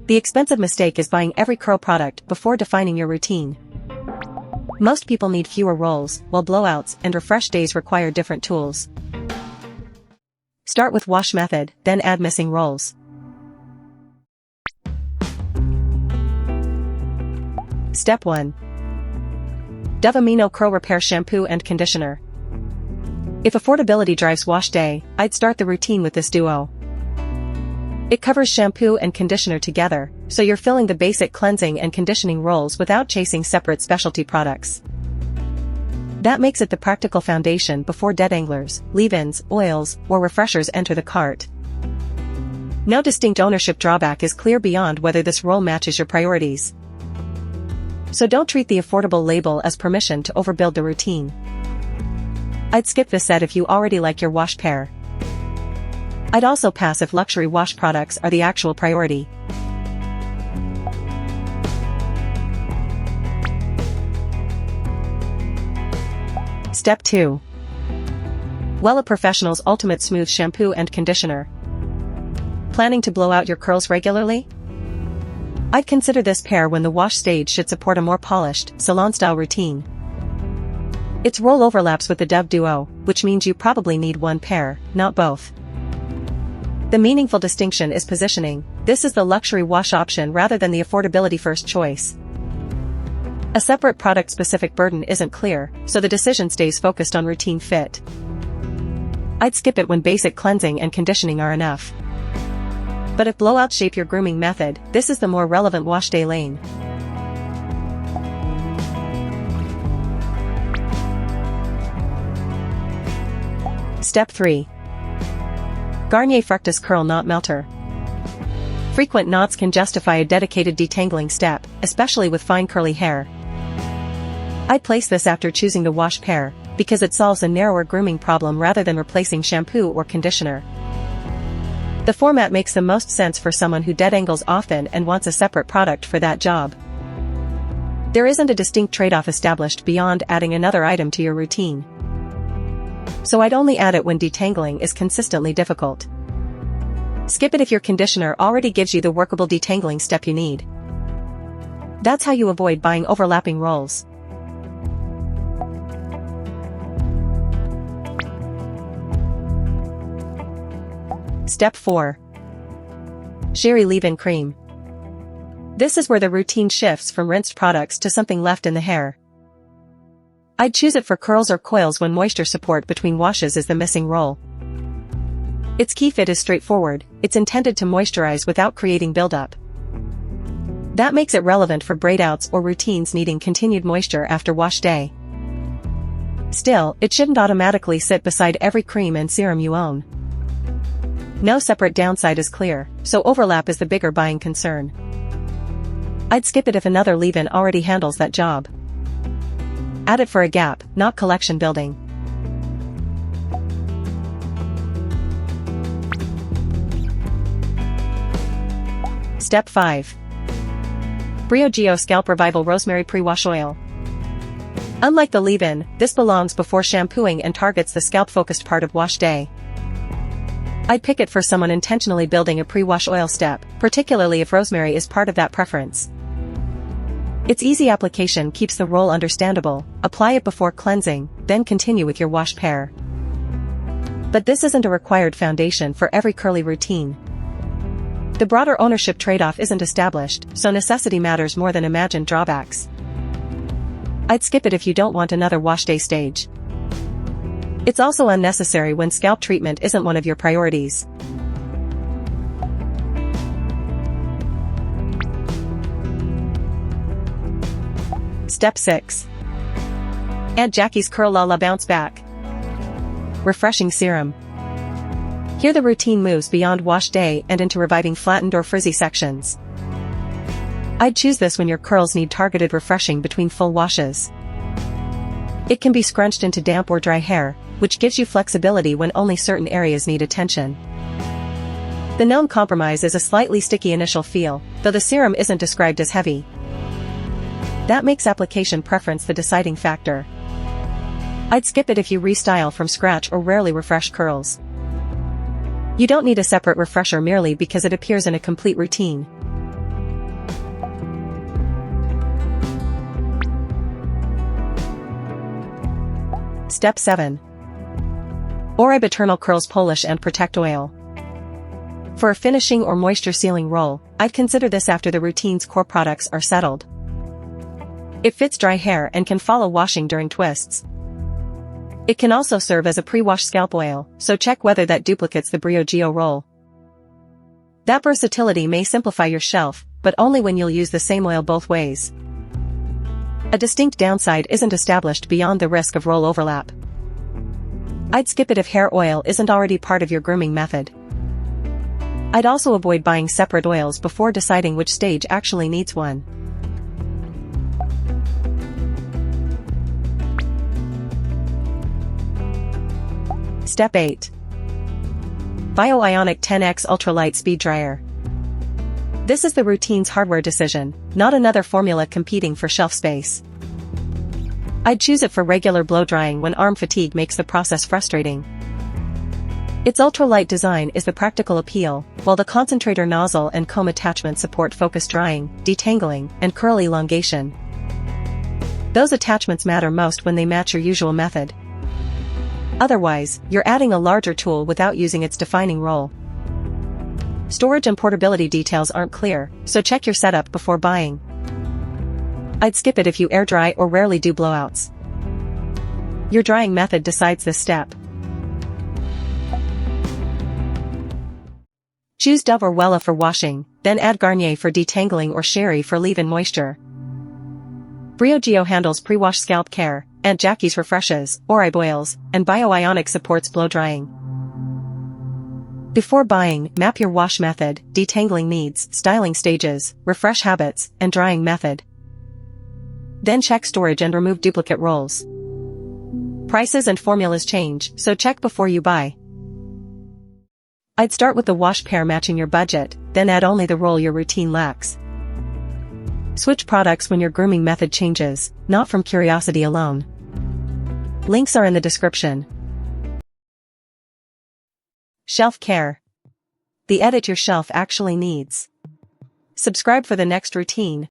The expensive mistake is buying every curl product before defining your routine. Most people need fewer rolls, while blowouts and refresh days require different tools. Start with wash method, then add missing rolls. Step 1. Dove Amino Curl Repair Shampoo and Conditioner. If affordability drives wash day, I'd start the routine with this duo. It covers shampoo and conditioner together, so you're filling the basic cleansing and conditioning roles without chasing separate specialty products. That makes it the practical foundation before detanglers, leave-ins, oils, or refreshers enter the cart. No distinct ownership drawback is clear beyond whether this role matches your priorities. So don't treat the affordable label as permission to overbuild the routine. I'd skip this set if you already like your wash pair. I'd also pass if luxury wash products are the actual priority. Step 2. Wella Professional's Ultimate Smooth Shampoo and Conditioner. Planning to blow out your curls regularly? I'd consider this pair when the wash stage should support a more polished, salon-style routine. Its role overlaps with the Dove Duo, which means you probably need one pair, not both. The meaningful distinction is positioning. This is the luxury wash option rather than the affordability first choice. A separate product-specific burden isn't clear, so the decision stays focused on routine fit. I'd skip it when basic cleansing and conditioning are enough. But if blowouts shape your grooming method, this is the more relevant wash day lane. Step 3. Garnier Fructis Curl Knot Melter. Frequent knots can justify a dedicated detangling step, especially with fine curly hair. I'd place this after choosing the wash pair, because it solves a narrower grooming problem rather than replacing shampoo or conditioner. The format makes the most sense for someone who detangles often and wants a separate product for that job. There isn't a distinct trade-off established beyond adding another item to your routine. So I'd only add it when detangling is consistently difficult. Skip it if your conditioner already gives you the workable detangling step you need. That's how you avoid buying overlapping rolls. Step 4. Shaeri Leave-In Cream. This is where the routine shifts from rinsed products to something left in the hair. I'd choose it for curls or coils when moisture support between washes is the missing role. Its key fit is straightforward. It's intended to moisturize without creating buildup. That makes it relevant for braid-outs or routines needing continued moisture after wash day. Still, it shouldn't automatically sit beside every cream and serum you own. No separate downside is clear, so overlap is the bigger buying concern. I'd skip it if another leave-in already handles that job. Add it for a gap, not collection building. Step 5. Briogeo Scalp Revival Rosemary Pre-Wash Oil. Unlike the leave-in, this belongs before shampooing and targets the scalp-focused part of wash day. I'd pick it for someone intentionally building a pre-wash oil step, particularly if rosemary is part of that preference. Its easy application keeps the roll understandable. Apply it before cleansing, then continue with your wash pair. But this isn't a required foundation for every curly routine. The broader ownership trade-off isn't established, so necessity matters more than imagined drawbacks. I'd skip it if you don't want another wash day stage. It's also unnecessary when scalp treatment isn't one of your priorities. Step 6. Add Jackie's Curl La La Bounce Back Refreshing Serum. Here the routine moves beyond wash day and into reviving flattened or frizzy sections. I'd choose this when your curls need targeted refreshing between full washes. It can be scrunched into damp or dry hair, which gives you flexibility when only certain areas need attention. The known compromise is a slightly sticky initial feel, though the serum isn't described as heavy. That makes application preference the deciding factor. I'd skip it if you restyle from scratch or rarely refresh curls. You don't need a separate refresher merely because it appears in a complete routine. Step 7. Oribe Eternal Curls Polish and Protect Oil. For a finishing or moisture-sealing roll, I'd consider this after the routine's core products are settled. It fits dry hair and can follow washing during twists. It can also serve as a pre-wash scalp oil, so check whether that duplicates the Briogeo roll. That versatility may simplify your shelf, but only when you'll use the same oil both ways. A distinct downside isn't established beyond the risk of roll overlap. I'd skip it if hair oil isn't already part of your grooming method. I'd also avoid buying separate oils before deciding which stage actually needs one. Step 8. Ionic 10X UltraLight Speed Dryer. This is the routine's hardware decision, not another formula competing for shelf space. I'd choose it for regular blow drying when arm fatigue makes the process frustrating. Its ultralight design is the practical appeal, while the concentrator nozzle and comb attachment support focused drying, detangling, and curl elongation. Those attachments matter most when they match your usual method. Otherwise, you're adding a larger tool without using its defining role. Storage and portability details aren't clear, so check your setup before buying. I'd skip it if you air dry or rarely do blowouts. Your drying method decides this step. Choose Dove or Wella for washing, then add Garnier for detangling or Shaeri for leave-in moisture. Briogeo handles pre-wash scalp care, Aunt Jackie's refreshes, Oribe oils, and Ionic supports blow drying. Before buying, map your wash method, detangling needs, styling stages, refresh habits, and drying method. Then check storage and remove duplicate rolls. Prices and formulas change, so check before you buy. I'd start with the wash pair matching your budget, then add only the roll your routine lacks. Switch products when your grooming method changes, not from curiosity alone. Links are in the description. Shelf care. The edit your shelf actually needs. Subscribe for the next routine,